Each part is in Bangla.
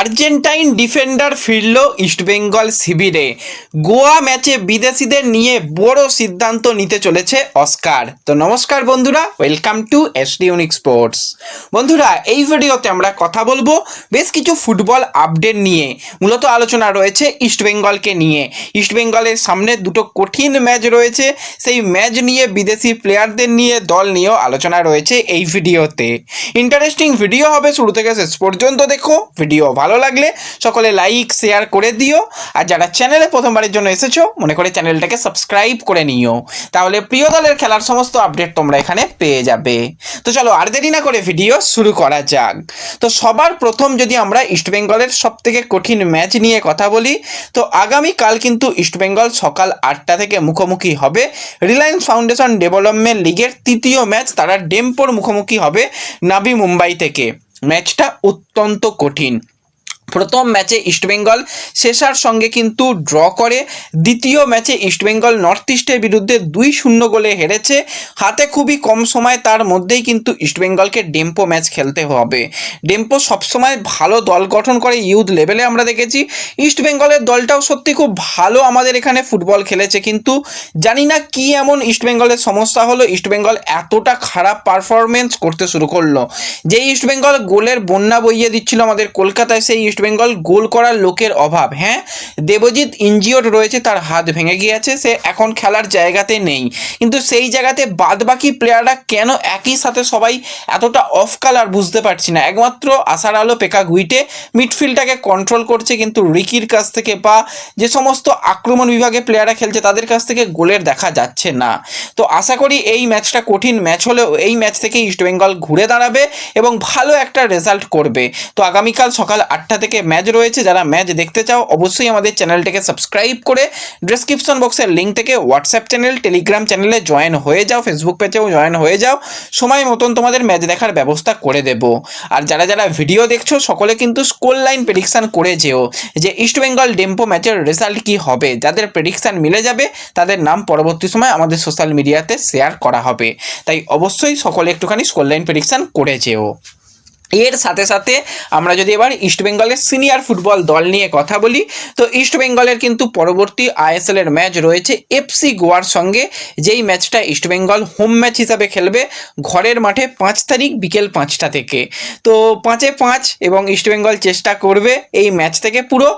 আর্জেন্টাইন ডিফেন্ডার ফিরল ইস্টবেঙ্গল শিবিরে। গোয়া ম্যাচে বিদেশিদের নিয়ে বড় সিদ্ধান্ত নিতে চলেছে অস্কার। তো নমস্কার বন্ধুরা, welcome to SD unique sports. বন্ধুরা, এই ভিডিওতে আমরা কথা বলবো বেশ কিছু ফুটবল আপডেট নিয়ে। মূলত আলোচনা রয়েছে ইস্টবেঙ্গলকে নিয়ে। ইস্টবেঙ্গলের সামনে দুটো কঠিন ম্যাচ রয়েছে, সেই ম্যাচ নিয়ে, বিদেশি প্লেয়ারদের নিয়ে, দল নিয়েও আলোচনা রয়েছে এই ভিডিওতে। ইন্টারেস্টিং ভিডিও হবে, শুরু থেকে শেষ পর্যন্ত দেখো। ভিডিও ভালো লাগলে সকলে লাইক শেয়ার করে দিও, আর যারা চ্যানেলে প্রথমবারের জন্য এসেছো মনে করে চ্যানেলটাকে সাবস্ক্রাইব করে নিও, তাহলে প্রিয় দলের খেলার সমস্ত আপডেট তোমরা এখানে পেয়ে যাবে। তো চলো আর দেরি না করে ভিডিও শুরু করা যাক। তো সবার প্রথম যদি আমরা ইস্টবেঙ্গলের সবথেকে কঠিন ম্যাচ নিয়ে কথা বলি, তো আগামীকাল কিন্তু ইস্টবেঙ্গল সকাল 8টা থেকে মুখোমুখি হবে রিলায়েন্স ফাউন্ডেশন ডেভেলপমেন্ট লিগের তৃতীয় ম্যাচ। তারা ডেম্পোর মুখোমুখি হবে নাভি মুম্বাই থেকে। ম্যাচটা অত্যন্ত কঠিন। প্রথম ম্যাচে ইস্টবেঙ্গল শেষার সঙ্গে কিন্তু ড্র করে, দ্বিতীয় ম্যাচে ইস্টবেঙ্গল নর্থ ইস্টের বিরুদ্ধে 2-0 গোলে হেরেছে। হাতে খুবই কম সময়, তার মধ্যেই কিন্তু ইস্টবেঙ্গলকে ডেম্পো ম্যাচ খেলতে হবে। ডেম্পো সবসময় ভালো দল গঠন করে, ইউথ লেভেলে আমরা দেখেছি। ইস্টবেঙ্গলের দলটাও সত্যি খুব ভালো আমাদের এখানে ফুটবল খেলেছে, কিন্তু জানি না কি এমন ইস্টবেঙ্গলের সমস্যা হলো, ইস্টবেঙ্গল এতটা খারাপ পারফরমেন্স করতে শুরু করলো। যেই ইস্টবেঙ্গল গোলের বন্যা বইয়ে দিচ্ছিল আমাদের কলকাতায়, সেই ইস্টবেঙ্গল গোল করার লোকের অভাব। হ্যাঁ, দেবজিৎ ইনজিওর্ড রয়েছে, তার হাত ভেঙে গিয়েছে, সে এখন খেলার জায়গাতে নেই, কিন্তু সেই জায়গাতে বাদবাকি প্লেয়াররা কেন একই সাথে সবাই এতটা অফ কালার বুঝতে পারছি না। একমাত্র আশার আলো পেকা গুইটে মিডফিল্ডটাকে কন্ট্রোল করছে, কিন্তু রিকির কাছ থেকে বা যে সমস্ত আক্রমণ বিভাগে প্লেয়াররা খেলছে তাদের কাছ থেকে গোলের দেখা যাচ্ছে না। তো আশা করি এই ম্যাচটা কঠিন ম্যাচ হলেও এই ম্যাচ থেকে ইস্টবেঙ্গল ঘুরে দাঁড়াবে এবং ভালো একটা রেজাল্ট করবে। তো আগামীকাল সকাল 8টা থেকে ম্যাচ রয়েছে। যারা ম্যাচ দেখতে চাও অবশ্যই আমাদের চ্যানেলটাকে সাবস্ক্রাইব করে ডেসক্রিপশন বক্সের লিঙ্ক থেকে হোয়াটসঅ্যাপ চ্যানেল, টেলিগ্রাম চ্যানেলে জয়েন হয়ে যাও, ফেসবুক পেজেও জয়েন হয়ে যাও। সময় মতন তোমাদের ম্যাচ দেখার ব্যবস্থা করে দেব। আর যারা যারা ভিডিও দেখছো সকলে কিন্তু স্কোর লাইন প্রেডিকশান করে যেও যে ইস্টবেঙ্গল ডেম্পো ম্যাচের রেজাল্ট কি হবে। যাদের প্রেডিকশান মিলে যাবে তাদের নাম পরবর্তী সময় আমাদের সোশ্যাল মিডিয়াতে শেয়ার করা হবে, তাই অবশ্যই সকলে একটুখানি স্কোর লাইন প্রেডিকশান করে যেও। এর সাথে সাথে আমরা যদি এবার ইস্টবেঙ্গলের সিনিয়র ফুটবল দল নিয়ে কথা বলি, তো ইস্টবেঙ্গলের কিন্তু পরবর্তী আইএসএলের ম্যাচ রয়েছে এফসি গোয়ার সঙ্গে, যেই ম্যাচটা ইস্টবেঙ্গল হোম ম্যাচ হিসাবে খেলবে ঘরের মাঠে 5 তারিখ বিকেল 5টা থেকে। তো 5-5 এবং ইস্টবেঙ্গল চেষ্টা করবে এই ম্যাচ থেকে পুরো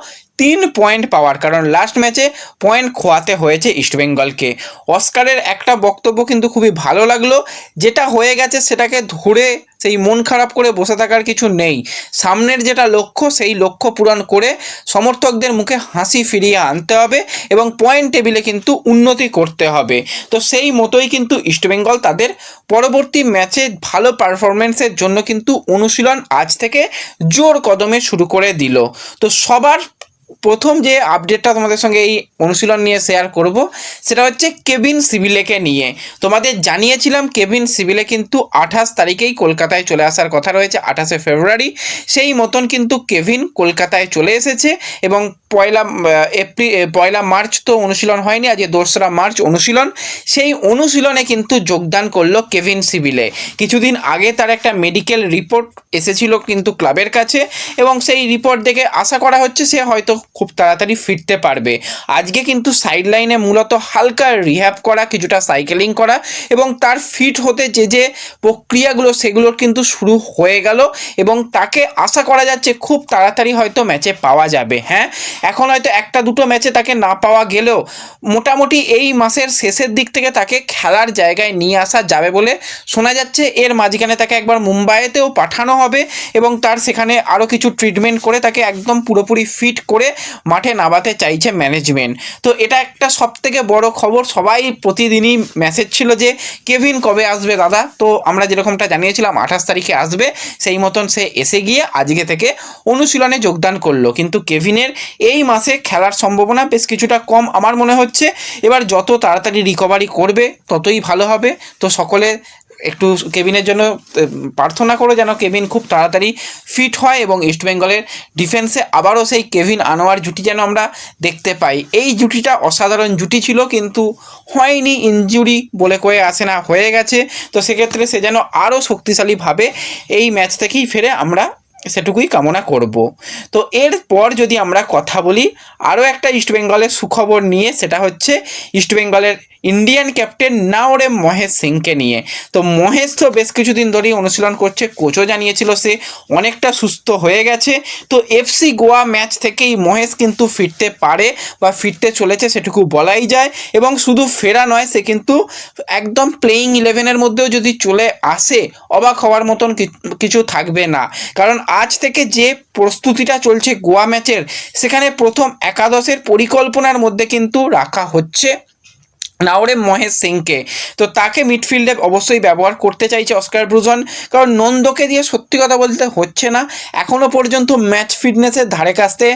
3 পয়েন্ট পাওয়ার, কারণ লাস্ট ম্যাচে পয়েন্ট খোয়াতে হয়েছে ইস্টবেঙ্গলকে। অস্কারের একটা বক্তব্য কিন্তু খুবই ভালো লাগলো, যেটা হয়ে গেছে সেটাকে ধরে সেই মন খারাপ করে বসে থাকার কিছু নেই। সামনের যেটা লক্ষ্য সেই লক্ষ্য পূরণ করে সমর্থকদের মুখে হাসি ফিরিয়ে আনতে হবে এবং পয়েন্ট টেবিলে কিন্তু উন্নতি করতে হবে। তো সেই মতোই কিন্তু ইস্টবেঙ্গল তাদের পরবর্তী ম্যাচে ভালো পারফরমেন্সের জন্য কিন্তু অনুশীলন আজ থেকে জোর কদমে শুরু করে দিল। তো সবার প্রথম যে আপডেটটা তোমাদের সঙ্গে এই অনুশীলন নিয়ে শেয়ার করব সেটা হচ্ছে কেভিন সিভিলেকে নিয়ে। তোমাদের জানিয়েছিলাম কেভিন সিভিলে কিন্তু 28 তারিখেই কলকাতায় চলে আসার কথা রয়েছে, 28শে ফেব্রুয়ারি। সেই মতন কিন্তু কেভিন কলকাতায় চলে এসেছে এবং পয়লা মার্চ তো অনুশীলন হয়নি, আজকে 2রা মার্চ অনুশীলন। সেই অনুশীলনে কিন্তু যোগদান করলো কেভিন সিভিলে। কিছুদিন আগে তার একটা মেডিকেল রিপোর্ট এসেছিল কিন্তু ক্লাবের কাছে, এবং সেই রিপোর্ট দেখে আশা করা হচ্ছে সে হয়তো খুব তাড়াতাড়ি ফিরতে পারবে। আজকে কিন্তু সাইড লাইনে মূলত হালকা রিহ্যাব করা, কিছুটা সাইকেলিং করা এবং তার ফিট হতে যে যে প্রক্রিয়াগুলো সেগুলোর কিন্তু শুরু হয়ে গেল এবং তাকে আশা করা যাচ্ছে খুব তাড়াতাড়ি হয়তো ম্যাচে পাওয়া যাবে। হ্যাঁ, এখন হয়তো 1-2 ম্যাচে তাকে না পাওয়া গেলেও মোটামুটি এই মাসের শেষের দিক থেকে তাকে খেলার জায়গায় নিয়ে আসা যাবে বলে শোনা যাচ্ছে। এর মাঝখানে তাকে একবার মুম্বাইতেও পাঠানো হবে এবং তার সেখানে আরও কিছু ট্রিটমেন্ট করে তাকে একদম পুরোপুরি ফিট করে মাঠে নামাতে চাইছে ম্যানেজমেন্ট। তো এটা একটা সবথেকে বড় খবর। সবাই প্রতিদিনই মেসেজ ছিল যে কেভিন কবে আসবে দাদা, তো আমরা যেরকমটা জানিয়েছিলাম 28 তারিখে আসবে, সেই মতন সে এসে গিয়ে আজকে থেকে অনুশীলনে যোগদান করলো। কিন্তু কেভিনের এই মাসে খেলার সম্ভাবনা বেশ কিছুটা কম আমার মনে হচ্ছে। এবার যত তাড়াতাড়ি রিকভারি করবে ততই ভালো হবে। তো সকলে একটু কেভিনের জন্য প্রার্থনা করো যেন কেভিন খুব তাড়াতাড়ি ফিট হয় এবং ইস্টবেঙ্গলের ডিফেন্সে আবারও সেই কেভিন আনোয়ার জুটি যেন আমরা দেখতে পাই। এই জুটিটা অসাধারণ জুটি ছিল, কিন্তু হয়নি, ইনজুরি বলে কয়ে আসে না, হয়ে গেছে। তো সেক্ষেত্রে সে যেন আরও শক্তিশালীভাবে এই ম্যাচ থেকেই ফেরে, আমরা সেটুকুই কামনা করব। তো এরপর যদি আমরা কথা বলি আরও একটা ইস্টবেঙ্গলের সুখবর নিয়ে, সেটা হচ্ছে ইস্টবেঙ্গলের ইন্ডিয়ান ক্যাপ্টেন নাওরেম মহেশ সিংকে নিয়ে। তো মহেশ তো বেশ কিছুদিন ধরেই অনুশীলন করছে, কোচও জানিয়েছিল সে অনেকটা সুস্থ হয়ে গেছে। তো এফসি গোয়া ম্যাচ থেকেই মহেশ কিন্তু ফিরতে পারে বা ফিরতে চলেছে সেটুকু বলাই যায়। এবং শুধু ফেরা নয়, সে কিন্তু একদম প্লেয়িং 11-এর মধ্যেও যদি চলে আসে অবাক হওয়ার মতন কিছু থাকবে না। কারণ আজ থেকে যে প্রস্তুতিটা চলছে গোয়া ম্যাচের, সেখানে প্রথম একাদশের পরিকল্পনার মধ্যে কিন্তু রাখা হচ্ছে নাওরেম মহেশ সিংকে। তো তাকে মিডফিল্ডে অবশ্যই ব্যবহার করতে চাইছে অস্কার ব্রুজন, কারণ নন্দকে দিয়ে সত্যি কথা বলতে হচ্ছে না, এখনও পর্যন্ত ম্যাচ ফিটনেসের ধারে কাছতে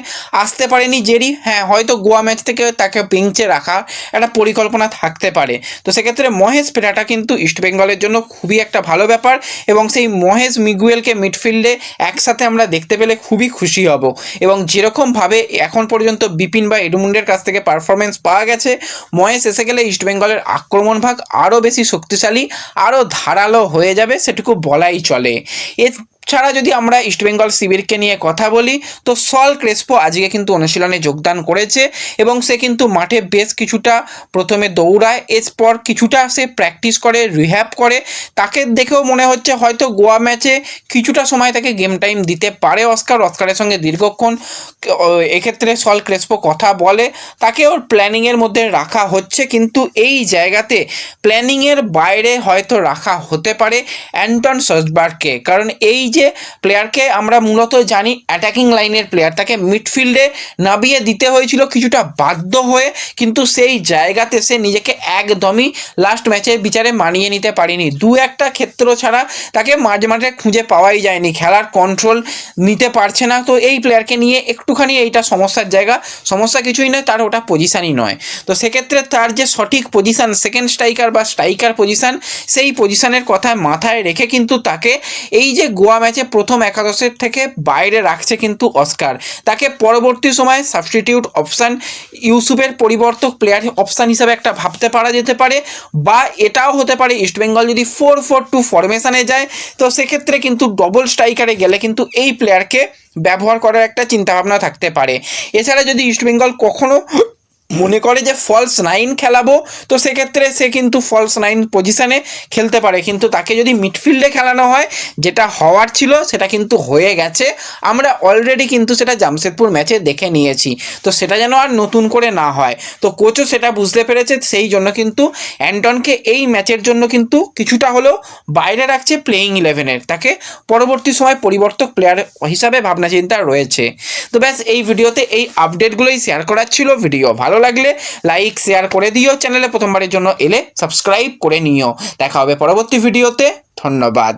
আসতে পারেনি জেরি। হ্যাঁ, হয়তো গোয়া ম্যাচ থেকে তাকে বেঞ্চে রাখা একটা পরিকল্পনা থাকতে পারে। তো সেক্ষেত্রে মহেশ ফেরাটা কিন্তু ইস্টবেঙ্গলের জন্য খুবই একটা ভালো ব্যাপার, এবং সেই মহেশ মিগুয়েলকে মিডফিল্ডে একসাথে আমরা দেখতে পেলে খুবই খুশি হব। এবং যেরকমভাবে এখন পর্যন্ত বিপিন বা এডুমুন্ডের কাছ থেকে পারফরমেন্স পাওয়া গেছে, মহেশ এসে গেলে ইস্টবেঙ্গলের আক্রমণ ভাগ আরও বেশি শক্তিশালী, আরও ধারালো হয়ে যাবে, সেটুকু বলাই চলে। ছাড়া যদি আমরা ইস্টবেঙ্গল শিবিরকে নিয়ে কথা বলি, তো সল ক্রেসপো আজকে কিন্তু অনুশীলনে যোগদান করেছে এবং সে কিন্তু মাঠে বেশ কিছুটা প্রথমে দৌড়ায়, এরপর কিছুটা সে প্র্যাকটিস করে, রিহ্যাব করে। তাকে দেখেও মনে হচ্ছে হয়তো গোয়া ম্যাচে কিছুটা সময় তাকে গেম টাইম দিতে পারে অস্কারের সঙ্গে দীর্ঘক্ষণ। এক্ষেত্রে সল ক্রেসপো কথা বলে, তাকে ওর প্ল্যানিংয়ের মধ্যে রাখা হচ্ছে, কিন্তু এই জায়গাতে প্ল্যানিংয়ের বাইরে হয়তো রাখা হতে পারে অ্যান্টন সসবার্গকে। কারণ এই যে প্লেয়ারকে আমরা মূলত জানি অ্যাটাকিং লাইনের প্লেয়ার, তাকে মিডফিল্ডে নামিয়ে দিতে হয়েছিল কিছুটা বাধ্য হয়ে, কিন্তু সেই জায়গাতে সে নিজেকে একদমই লাস্ট ম্যাচের বিচারে মানিয়ে নিতে পারেনি। দু একটা ক্ষেত্র ছাড়া তাকে মাঝে মাঝে খুঁজে পাওয়াই যায়নি, খেলার কন্ট্রোল নিতে পারছে না। তো এই প্লেয়ারকে নিয়ে একটুখানি এইটা সমস্যার জায়গা, সমস্যা কিছুই নয়, তার ওটা পজিশানই নয়। তো সেক্ষেত্রে তার যে সঠিক পজিশান, সেকেন্ড স্ট্রাইকার বা স্ট্রাইকার পজিশান, সেই পজিশানের কথা মাথায় রেখে কিন্তু তাকে এই যে গোয়া ম্যাচে প্রথম একাদশের থেকে বাইরে রাখছে কিন্তু অস্কার। তাকে পরবর্তী সময় সাবস্টিটিউট অপশান, ইউসুফের পরিবর্তক প্লেয়ার অপশান হিসাবে একটা ভাবতে পারা যেতে পারে, বা এটাও হতে পারে ইস্টবেঙ্গল যদি 4-4-2 ফরমেশানে যায়, তো সেক্ষেত্রে কিন্তু ডবল স্ট্রাইকারে গেলে কিন্তু এই প্লেয়ারকে ব্যবহার করার একটা চিন্তাভাবনা থাকতে পারে। এছাড়া যদি ইস্টবেঙ্গল কখনো মনে করে যে ফলস 9 খেলাবো, তো সেক্ষেত্রে সে কিন্তু ফলস 9 পজিশানে খেলতে পারে, কিন্তু তাকে যদি মিডফিল্ডে খেলানো হয়, যেটা হওয়ার ছিল সেটা কিন্তু হয়ে গেছে, আমরা অলরেডি কিন্তু সেটা জামশেদপুর ম্যাচে দেখে নিয়েছি। তো সেটা যেন আর নতুন করে না হয়, তো কোচও সেটা বুঝতে পেরেছে, সেই জন্য কিন্তু অ্যান্টনকে এই ম্যাচের জন্য কিন্তু কিছুটা হলেও বাইরে রাখছে প্লেয়িং 11-এর, তাকে পরবর্তী সময় পরিবর্তক প্লেয়ার হিসাবে ভাবনা চিন্তা রয়েছে। তো ব্যাস এই ভিডিওতে এই আপডেটগুলোই শেয়ার করার ছিল। ভিডিও ভালো লাগলে লাইক শেয়ার করে দিও, চ্যানেলে প্রথমবারের জন্য এলে সাবস্ক্রাইব করে নিও। দেখা হবে পরবর্তী ভিডিওতে, ধন্যবাদ।